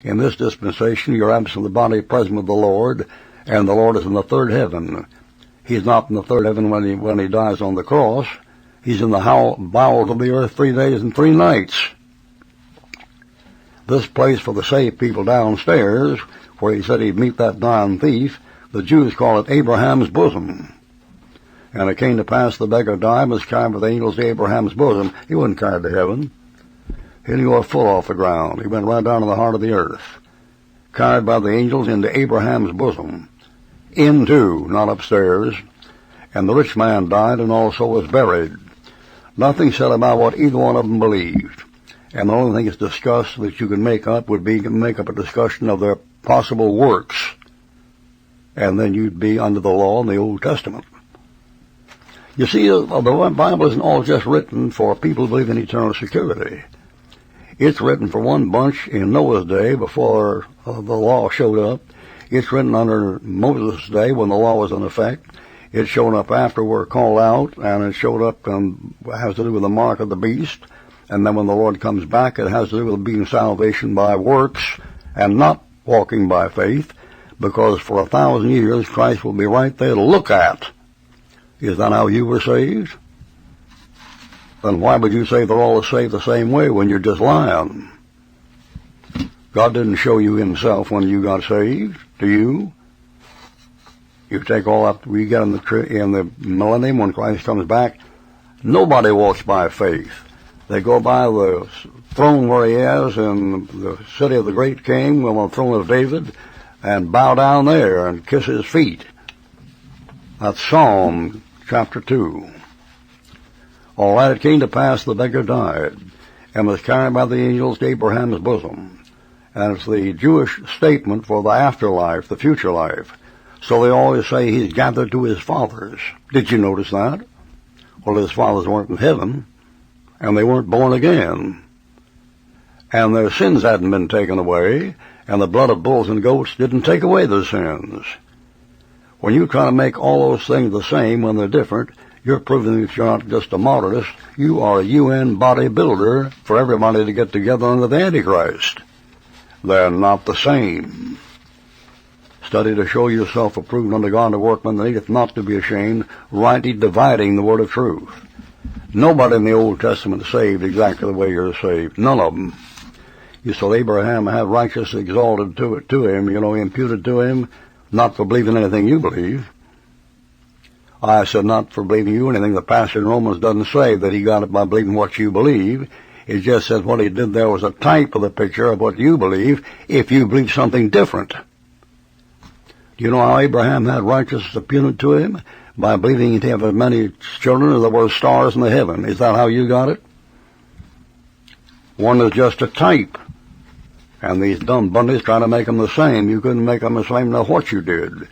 In this dispensation, you're absent of the body present with the Lord, and the Lord is in the third heaven. He's not in the third heaven when he dies on the cross. He's in the bowels of the earth 3 days and 3 nights. This place for the saved people downstairs, where he said he'd meet that dying thief, the Jews call it Abraham's bosom. And it came to pass the beggar died and was carried with angels to Abraham's bosom. He wasn't carried to heaven. He didn't go full off the ground. He went right down to the heart of the earth, carried by the angels into Abraham's bosom, into, not upstairs. And the rich man died and also was buried. Nothing said about what either one of them believed. And the only thing that's discussed that you can make up would be make up a discussion of their possible works. And then you'd be under the law in the Old Testament. You see, the Bible isn't all just written for people who believe in eternal security. It's written for one bunch in Noah's day before the law showed up. It's written under Moses' day when the law was in effect. It showed up after we're called out, and it showed up and has to do with the mark of the beast. And then when the Lord comes back, it has to do with being salvation by works and not walking by faith, because for 1,000 years Christ will be right there to look at. Is that how you were saved? Then why would you say they're all saved the same way when you're just lying? God didn't show you himself when you got saved, do you? You take all up we get in the millennium when Christ comes back. Nobody walks by faith. They go by the throne where he is in the city of the great king, on the throne of David, and bow down there and kiss his feet. That's Psalm chapter 2. All right, it came to pass the beggar died and was carried by the angels to Abraham's bosom. And it's the Jewish statement for the afterlife, the future life. So they always say he's gathered to his fathers. Did you notice that? Well, his fathers weren't in heaven, and they weren't born again. And their sins hadn't been taken away, and the blood of bulls and goats didn't take away their sins. When you try to make all those things the same when they're different, you're proving that you're not just a modernist. You are a UN bodybuilder for everybody to get together under the Antichrist. They're not the same. Study to show yourself approved unto God, a workman that needeth not to be ashamed, rightly dividing the word of truth. Nobody in the Old Testament is saved exactly the way you're saved. None of them. You saw Abraham have righteousness exalted to him, imputed to him, not for believing anything you believe. I said not for believing you anything. The passage in Romans doesn't say that he got it by believing what you believe. It just says what he did there was a type of the picture of what you believe if you believe something different. Do you know how Abraham had righteousness imputed to him? By believing he'd have as many children as there were stars in the heaven. Is that how you got it? One is just a type. And these dumb bunnies try to make them the same. You couldn't make them the same no what you did.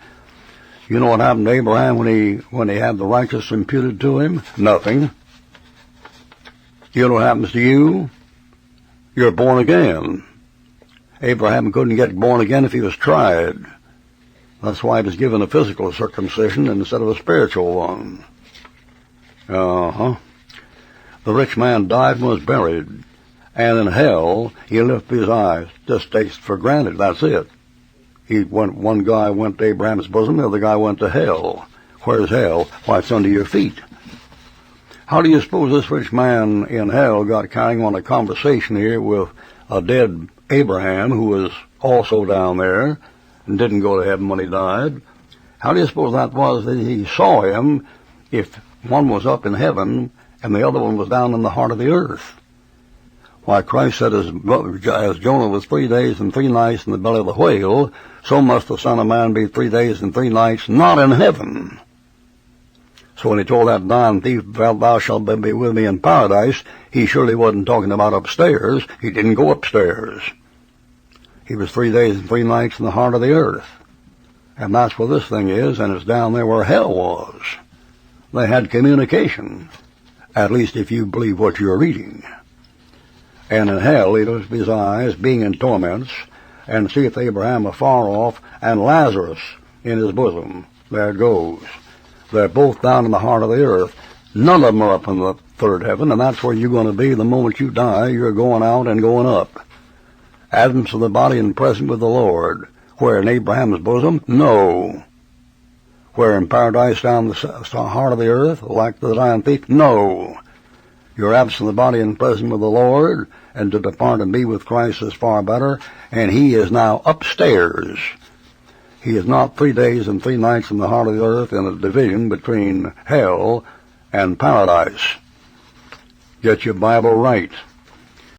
You know what happened to Abraham when he had the righteousness imputed to him? Nothing. You know what happens to you? You're born again. Abraham couldn't get born again if he was tried. That's why he was given a physical circumcision instead of a spiritual one. The rich man died and was buried. And in hell, he lifted his eyes. Just takes it for granted. That's it. One guy went to Abraham's bosom, the other guy went to hell. Where's hell? Why, it's under your feet. How do you suppose this rich man in hell got carrying on a conversation here with a dead Abraham, who was also down there and didn't go to heaven when he died? How do you suppose that was that he saw him if one was up in heaven and the other one was down in the heart of the earth? Why, Christ said, as Jonah was 3 days and 3 nights in the belly of the whale, so must the Son of Man be 3 days and 3 nights not in heaven. So when he told that dying thief, thou shalt be with me in paradise, he surely wasn't talking about upstairs. He didn't go upstairs. He was 3 days and 3 nights in the heart of the earth. And that's where this thing is, and it's down there where hell was. They had communication, at least if you believe what you're reading. And in hell he lifted his eyes, being in torments, and seeth Abraham afar off, and Lazarus in his bosom. There it goes. They're both down in the heart of the earth. None of them are up in the third heaven, and that's where you're going to be the moment you die. You're going out and going up. absence of the body and present with the Lord. Where in Abraham's bosom? No. Where in paradise down the heart of the earth, like the dying thief? No. You're absent of the body and present with the Lord, and to depart and be with Christ is far better, and he is now upstairs. He is not 3 days and 3 nights in the heart of the earth in a division between hell and paradise. Get your Bible right.